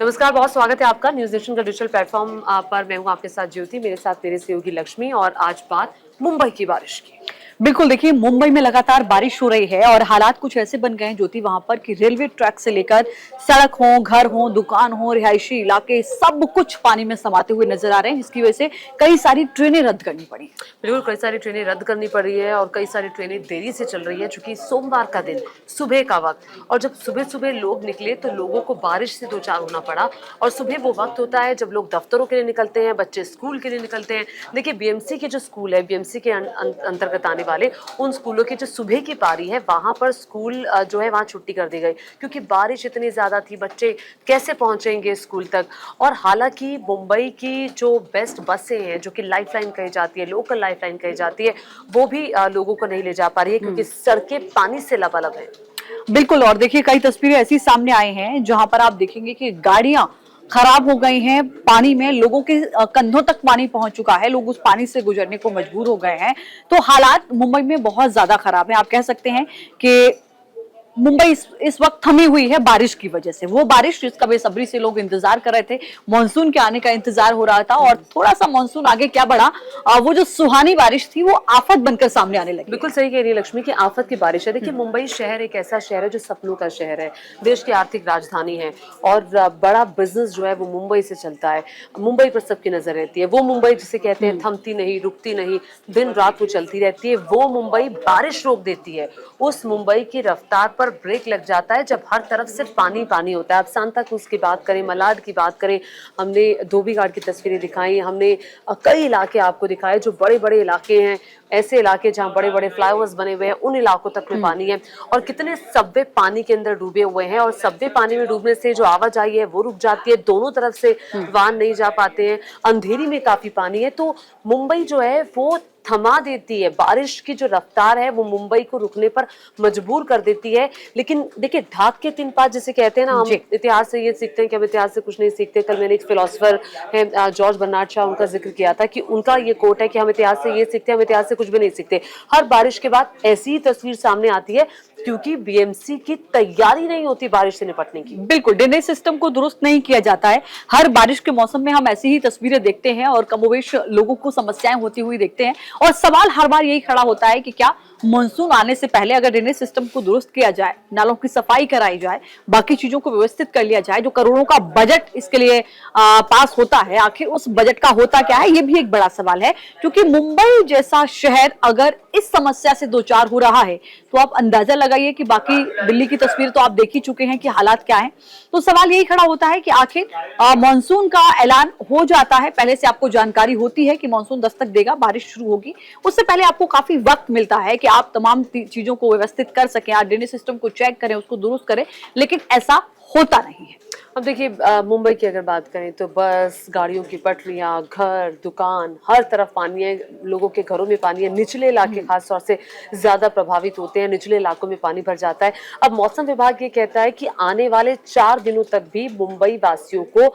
नमस्कार, बहुत स्वागत है आपका न्यूज़ नेशन का डिजिटल प्लेटफॉर्म पर। मैं हूं आपके साथ ज्योति, मेरे साथ मेरे सहयोगी लक्ष्मी। और आज बात मुंबई की बारिश की। बिल्कुल, देखिए मुंबई में लगातार बारिश हो रही है और हालात कुछ ऐसे बन गए हैं ज्योति वहां पर कि रेलवे ट्रैक से लेकर सड़क हो, घर हो, दुकान हो, रिहायशी इलाके सब कुछ पानी में समाते हुए नजर आ रहे हैं, जिसकी वजह से कई सारी ट्रेनें रद्द करनी पड़ी। बिल्कुल, कई सारी ट्रेनें रद्द करनी पड़ रही है और कई सारी ट्रेनें देरी से चल रही है, चूंकि सोमवार का दिन, सुबह का वक्त, और जब सुबह सुबह लोग निकले तो लोगों को बारिश से दो चार होना पड़ा। और सुबह वो वक्त होता है जब लोग दफ्तरों के लिए निकलते हैं, बच्चे स्कूल के लिए निकलते हैं। देखिए, बीएमसी के जो स्कूल है, बीएमसी के अंतर्गत आने वाले उन स्कूलों की जो सुबह की पारी है, वहां पर स्कूल जो है वहां छुट्टी कर दी गई, क्योंकि बारिश इतनी ज्यादा थी। बच्चे कैसे पहुंचेंगे स्कूल तक। और हालांकि मुंबई की जो बेस्ट बसें हैं, जो कि लाइफलाइन कही जाती है, लोकल लाइफलाइन कही जाती है, वो भी लोगों को नहीं ले जा पा रही है, क्योंकि सड़कें पानी से लबालब है। बिल्कुल, और देखिए कई तस्वीरें ऐसी सामने आई हैं जहां पर आप देखेंगे कि गाड़ियां खराब हो गई हैं, पानी में लोगों के कंधों तक पानी पहुंच चुका है, लोग उस पानी से गुजरने को मजबूर हो गए हैं। तो हालात मुंबई में बहुत ज्यादा खराब है। आप कह सकते हैं कि मुंबई इस वक्त थमी हुई है बारिश की वजह से। वो बारिश जिसका बेसब्री से लोग इंतजार कर रहे थे, मानसून के आने का इंतजार हो रहा था, और थोड़ा सा मानसून आगे क्या बढ़ा, वो जो सुहानी बारिश थी वो आफत बनकर सामने आने लगी। बिल्कुल सही कह रही है लक्ष्मी की आफत की बारिश है। देखिए, मुंबई शहर एक ऐसा शहर है जो सपनों का शहर है, देश की आर्थिक राजधानी है, और बड़ा बिजनेस जो है वो मुंबई से चलता है। मुंबई पर सबकी नजर रहती है। वो मुंबई जिसे कहते हैं थमती नहीं, रुकती नहीं, दिन रात वो चलती रहती है। वो मुंबई बारिश रोक देती है। उस मुंबई की रफ्तार पर ब्रेक लग जाता है जब हर तरफ सिर्फ पानी पानी होता है। अब सांता क्रूज की बात करें, मलाड की बात करें, हमने धोबी घाट की तस्वीरें दिखाई, हमने कई इलाके आपको दिखाए जो बड़े बड़े इलाके हैं, ऐसे इलाके जहां बड़े बड़े फ्लाईओवर्स बने हुए हैं, उन इलाकों तक में पानी है। और कितने सबवे पानी के अंदर डूबे हुए हैं, और सबवे पानी में डूबने से जो आवाजाही है वो रुक जाती है, दोनों तरफ से वाहन नहीं जा पाते हैं, अंधेरी में काफी पानी है। तो मुंबई जो है वो थमा देती है। बारिश की जो रफ्तार है वो मुंबई को रुकने पर मजबूर कर देती है। लेकिन देखिए, ढाक के तीन पात जिसे कहते हैं ना, हम इतिहास से ये सीखते हैं कि हम इतिहास से कुछ नहीं सीखते। कल मैंने एक फिलोसफर है जॉर्ज बर्नार्ड शॉ, उनका जिक्र किया था कि उनका ये कोट है कि हम इतिहास से ये सीखते हैं, हम इतिहास से कुछ भी नहीं सीखते। हर बारिश के बाद ऐसी ही तस्वीर सामने आती है, क्योंकि बीएमसी की तैयारी नहीं होती बारिश से निपटने की। बिल्कुल, ड्रेनेज सिस्टम को दुरुस्त नहीं किया जाता है। हर बारिश के मौसम में हम ऐसी ही तस्वीरें देखते हैं और कमोवेश लोगों को समस्याएं होती हुई देखते हैं। और सवाल हर बार यही खड़ा होता है कि क्या मानसून आने से पहले अगर ड्रेनेज सिस्टम को दुरुस्त किया जाए, नालों की सफाई कराई जाए, बाकी चीजों को व्यवस्थित कर लिया जाए, जो करोड़ों का बजट इसके लिए पास होता है, आखिर उस बजट का होता क्या है, ये भी एक बड़ा सवाल है। क्योंकि मुंबई जैसा शहर अगर इस समस्या से दो चार हो रहा है, तो आप अंदाजा लगाइए कि बाकी दिल्ली की तस्वीर तो आप देख ही चुके हैं कि हालात क्या है। तो सवाल यही खड़ा होता है कि आखिर मानसून का ऐलान हो जाता है, पहले से आपको जानकारी होती है कि मानसून दस्तक देगा, बारिश शुरू होगी, उससे पहले आपको काफी वक्त मिलता है कि आप तमाम चीजों को व्यवस्थित कर सकें, आप ड्रेनेज सिस्टम को चेक करें, उसको दुरुस्त करें, लेकिन ऐसा होता नहीं है। अब देखिए, मुंबई की अगर बात करें तो बस, गाड़ियों की पटरियां, घर, दुकान, हर तरफ पानी है। लोगों के घरों में पानी है। निचले इलाके खास तौर से ज्यादा प्रभावित होते हैं, निचले इलाकों में पानी भर जाता है। अब मौसम विभाग ये कहता है कि आने वाले 4 दिनों तक भी मुंबई वासियों को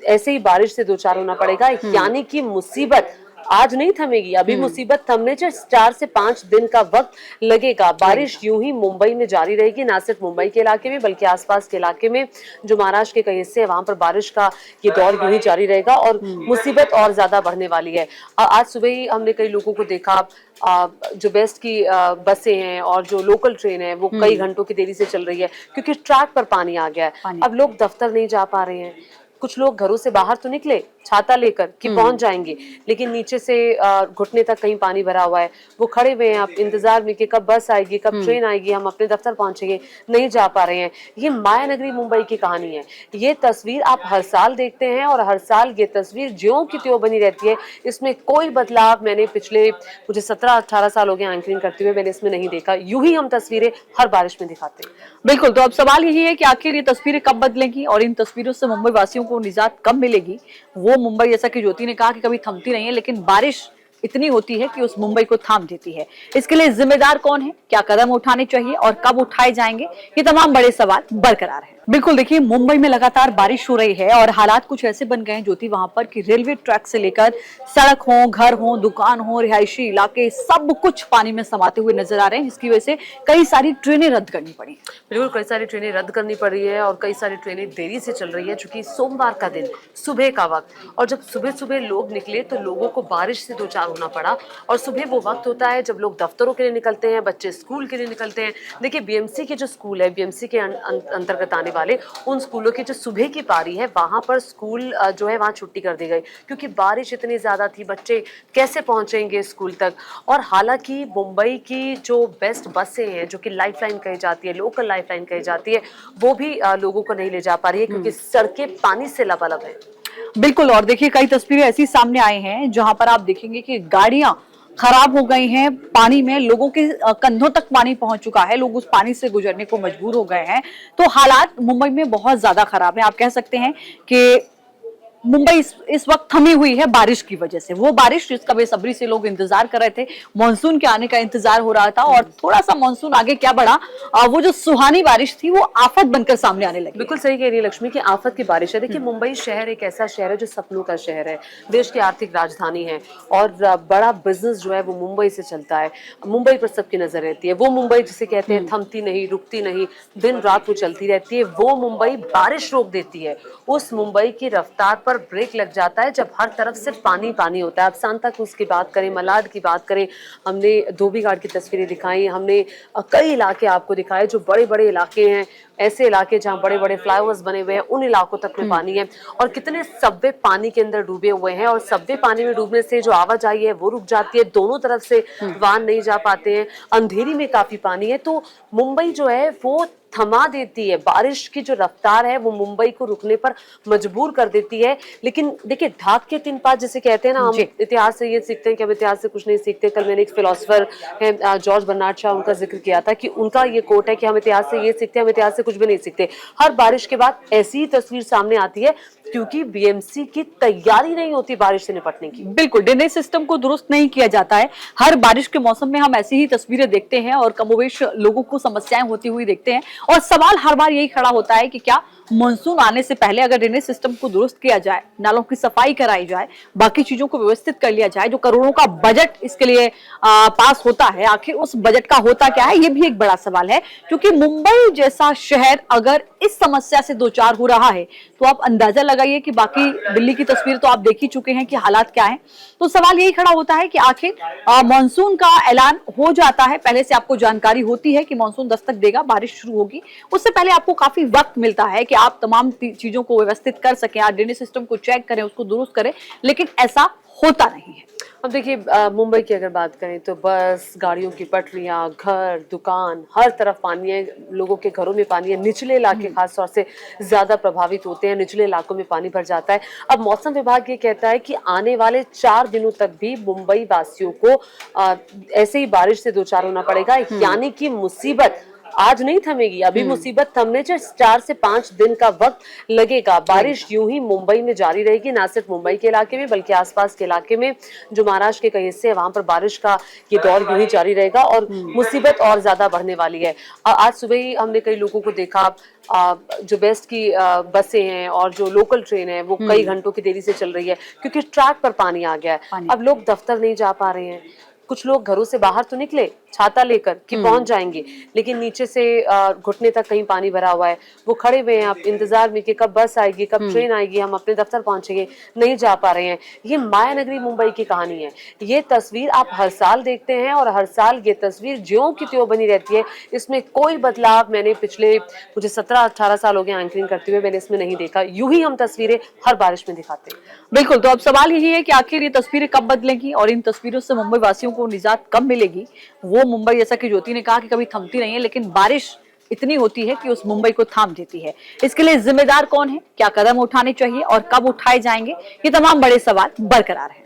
ऐसे ही बारिश से दो चार होना पड़ेगा। यानी कि मुसीबत आज नहीं थमेगी, अभी मुसीबत थमने से 4 से 5 दिन का वक्त लगेगा। बारिश यूं ही मुंबई में जारी रहेगी, ना सिर्फ मुंबई के इलाके में बल्कि आसपास के इलाके में, जो महाराष्ट्र के कई हिस्से हैं, वहां पर बारिश का ये दौर यूं ही जारी रहेगा और मुसीबत और ज्यादा बढ़ने वाली है। आज सुबह ही हमने कई लोगों को देखा, जो बेस्ट की बसें हैं और जो लोकल ट्रेन है वो कई घंटों की देरी से चल रही है, क्योंकि ट्रैक पर पानी आ गया है। अब लोग दफ्तर नहीं जा पा रहे हैं। कुछ लोग घरों से बाहर तो निकले छाता लेकर कि पहुंच जाएंगे, लेकिन नीचे से घुटने तक कहीं पानी भरा हुआ है। वो खड़े हुए हैं आप इंतजार में कि कब बस आएगी, कब ट्रेन आएगी, हम अपने दफ्तर पहुंचेंगे, नहीं जा पा रहे हैं। ये माया नगरी मुंबई की कहानी है। ये तस्वीर आप हर साल देखते हैं और हर साल ये तस्वीर ज्यों की त्यों बनी रहती है। इसमें कोई बदलाव मैंने पिछले मुझे 17-18 साल हो गए एंकरिंग करते हुए, मैंने इसमें नहीं देखा। यूं ही हम तस्वीरें हर बारिश में दिखाते हैं। बिल्कुल, तो अब सवाल यही है कि आखिर ये तस्वीरें कब बदलेंगी और इन तस्वीरों से मुंबई वासियों को निजात कब मिलेगी। वो मुंबई, जैसा कि ज्योति ने कहा, कि कभी थमती नहीं है, लेकिन बारिश इतनी होती है कि उस मुंबई को थाम देती है। इसके लिए जिम्मेदार कौन है, क्या कदम उठाने चाहिए और कब उठाए जाएंगे, ये तमाम बड़े सवाल बरकरार है। बिल्कुल, देखिए मुंबई में लगातार बारिश हो रही है और हालात कुछ ऐसे बन गए हैं ज्योति वहां पर कि रेलवे ट्रैक से लेकर सड़क हो, घर हो, दुकान हो, रिहायशी इलाके सब कुछ पानी में समाते हुए नजर आ रहे हैं, जिसकी वजह से कई सारी ट्रेनें रद्द करनी पड़ी। बिल्कुल, कई सारी ट्रेनें रद्द करनी पड़ रही है और कई सारी ट्रेनें देरी से चल रही है, चूंकि सोमवार का दिन, सुबह का वक्त, और जब सुबह सुबह लोग निकले तो लोगों को बारिश से दो चार होना पड़ा। और सुबह वो वक्त होता है जब लोग दफ्तरों के लिए निकलते हैं, बच्चे स्कूल के लिए निकलते हैं। देखिए, बीएमसी के जो स्कूल है, बीएमसी के अंतर्गत आने वाले उन स्कूलों की जो सुबह की पारी है, वहां पर स्कूल जो है वहां छुट्टी कर दी गई, क्योंकि बारिश इतनी ज्यादा थी। बच्चे कैसे पहुंचेंगे स्कूल तक? और हालांकि मुंबई की जो बेस्ट बसें हैं, जो कि लाइफलाइन कही जाती है, लोकल लाइफलाइन कही जाती है, वो भी लोगों को नहीं ले जा पा रही है, क्योंकि सड़कें पानी से लबालब है। बिल्कुल, और देखिए कई तस्वीरें ऐसी सामने आई हैं जहां पर आप देखेंगे कि गाड़ियां खराब हो गई हैं, पानी में लोगों के कंधों तक पानी पहुंच चुका है, लोग उस पानी से गुजरने को मजबूर हो गए हैं। तो हालात मुंबई में बहुत ज्यादा खराब है। आप कह सकते हैं कि मुंबई इस वक्त थमी हुई है बारिश की वजह से। वो बारिश जिसका बेसब्री से लोग इंतजार कर रहे थे, मानसून के आने का इंतजार हो रहा था, और थोड़ा सा मानसून आगे क्या बढ़ा, वो जो सुहानी बारिश थी वो आफत बनकर सामने आने लगी। बिल्कुल सही कह रही है लक्ष्मी की आफत की बारिश है। देखिए, मुंबई शहर एक ऐसा शहर है जो सपनों का शहर है, देश की आर्थिक राजधानी है, और बड़ा बिजनेस जो है वो मुंबई से चलता है। मुंबई पर सबकी नजर रहती है। वो मुंबई जिसे कहते हैं थमती नहीं, रुकती नहीं, दिन रात वो चलती रहती है। वो मुंबई बारिश रोक देती है। उस मुंबई की रफ्तार पर ब्रेक लग जाता है जब हर तरफ सिर्फ पानी पानी होता है। अब सांता क्रूज की बात करें, मलाड की बात करें, हमने धोबी घाट की तस्वीरें दिखाई, हमने कई इलाके आपको दिखाए जो बड़े बड़े इलाके हैं, ऐसे इलाके जहाँ बड़े बड़े फ्लाईओवर्स बने हुए हैं, उन इलाकों तक में पानी है। और कितने सबवे पानी के अंदर डूबे हुए हैं, और सबवे पानी में डूबने से जो आवाजाही है वो रुक जाती है, दोनों तरफ से वाहन नहीं जा पाते हैं, अंधेरी में काफी पानी है। तो मुंबई जो है वो थमा देती है। बारिश की जो रफ्तार है वो मुंबई को रुकने पर मजबूर कर देती है। लेकिन देखिए, ढाक के तीन पात जिसे कहते हैं ना, हम इतिहास से ये सीखते हैं कि हम इतिहास से कुछ नहीं सीखते। कल मैंने एक फिलोसोफर है जॉर्ज बर्नार्ड शॉ, उनका जिक्र किया था कि उनका ये कोट है कि हम इतिहास से ये सीखते हैं, हम इतिहास से कुछ भी नहीं सीखते। हर बारिश के बाद ऐसी ही तस्वीर सामने आती है, क्योंकि बीएमसी की तैयारी नहीं होती बारिश से निपटने की। बिल्कुल, ड्रेनेज सिस्टम को दुरुस्त नहीं किया जाता है। हर बारिश के मौसम में हम ऐसी ही तस्वीरें देखते हैं और कमोवेश लोगों को समस्याएं होती हुई देखते हैं, और सवाल हर बार यही खड़ा होता है कि क्या मानसून आने से पहले अगर ड्रेनेज सिस्टम को दुरुस्त किया जाए, नालों की सफाई कराई जाए, बाकी चीजों को व्यवस्थित कर लिया जाए, जो करोड़ों का बजट इसके लिए पास होता है, आखिर उस बजट का होता क्या है, ये भी एक बड़ा सवाल है। क्योंकि मुंबई जैसा शहर अगर इस समस्या से दो चार हो रहा है, तो आप अंदाजा लगाइए कि बाकी दिल्ली की तस्वीर तो आप देख ही चुके हैं कि हालात क्या है। तो सवाल यही खड़ा होता है कि आखिर मानसून का ऐलान हो जाता है, पहले से आपको जानकारी होती है कि मानसून दस्तक देगा, बारिश शुरू होगी, उससे पहले आपको काफी वक्त मिलता है कि आप तमाम चीजों को व्यवस्थित कर सकें, आप ड्रेनेज सिस्टम को चेक करें, उसको दुरुस्त करें, लेकिन ऐसा होता नहीं है। अब देखिए, मुंबई की अगर बात करें तो बस, गाड़ियों की पटरियां, घर, दुकान, हर तरफ पानी है, लोगों के घरों में पानी है। निचले इलाके खास तौर से ज्यादा प्रभावित होते हैं, निचले इलाकों में पानी भर जाता है। अब मौसम विभाग ये कहता है कि आने वाले 4 दिनों तक भी मुंबई वासियों को ऐसे ही बारिश से दो चार होना पड़ेगा, यानी कि मुसीबत आज नहीं थमेगी। अभी मुसीबत थमने 4 से 5 दिन का वक्त लगेगा। बारिश यूं ही मुंबई में जारी रहेगी, ना सिर्फ मुंबई के इलाके में बल्कि आसपास के इलाके में जो महाराष्ट्र के कई हिस्से हैं, वहां पर बारिश का ये दौर यूं ही जारी रहेगा और मुसीबत और ज्यादा बढ़ने वाली है। आज सुबह ही हमने कई लोगों को देखा, जो बेस्ट की बसें हैं और जो लोकल ट्रेन है वो कई घंटों की देरी से चल रही है, क्योंकि ट्रैक पर पानी आ गया है। अब लोग दफ्तर नहीं जा पा रहे हैं। कुछ लोग घरों से बाहर तो निकले छाता लेकर कि पहुंच जाएंगे, लेकिन नीचे से घुटने तक कहीं पानी भरा हुआ है, वो खड़े हुए हैं आप इंतजार में कि कब बस आएगी, कब ट्रेन आएगी, हम अपने दफ्तर पहुंचेंगे, नहीं जा पा रहे हैं। ये माया नगरी मुंबई की कहानी है। ये तस्वीर आप हर साल देखते हैं और हर साल ये तस्वीर ज्यों की त्यों बनी रहती है, इसमें कोई बदलाव मैंने पिछले मुझे 17-18 साल हो गए एंकरिंग करते हुए, मैंने इसमें नहीं देखा। यूं ही हम तस्वीरें हर बारिश में दिखाते हैं। बिल्कुल, तो अब सवाल यही है कि आखिर ये तस्वीरें कब बदलेंगी और इन तस्वीरों से मुंबई वासियों को निजात कब मिलेगी। वो मुंबई, जैसा कि ज्योति ने कहा, कि कभी थमती नहीं है, लेकिन बारिश इतनी होती है कि उस मुंबई को थाम देती है। इसके लिए जिम्मेदार कौन है, क्या कदम उठाने चाहिए और कब उठाए जाएंगे, ये तमाम बड़े सवाल बरकरार है।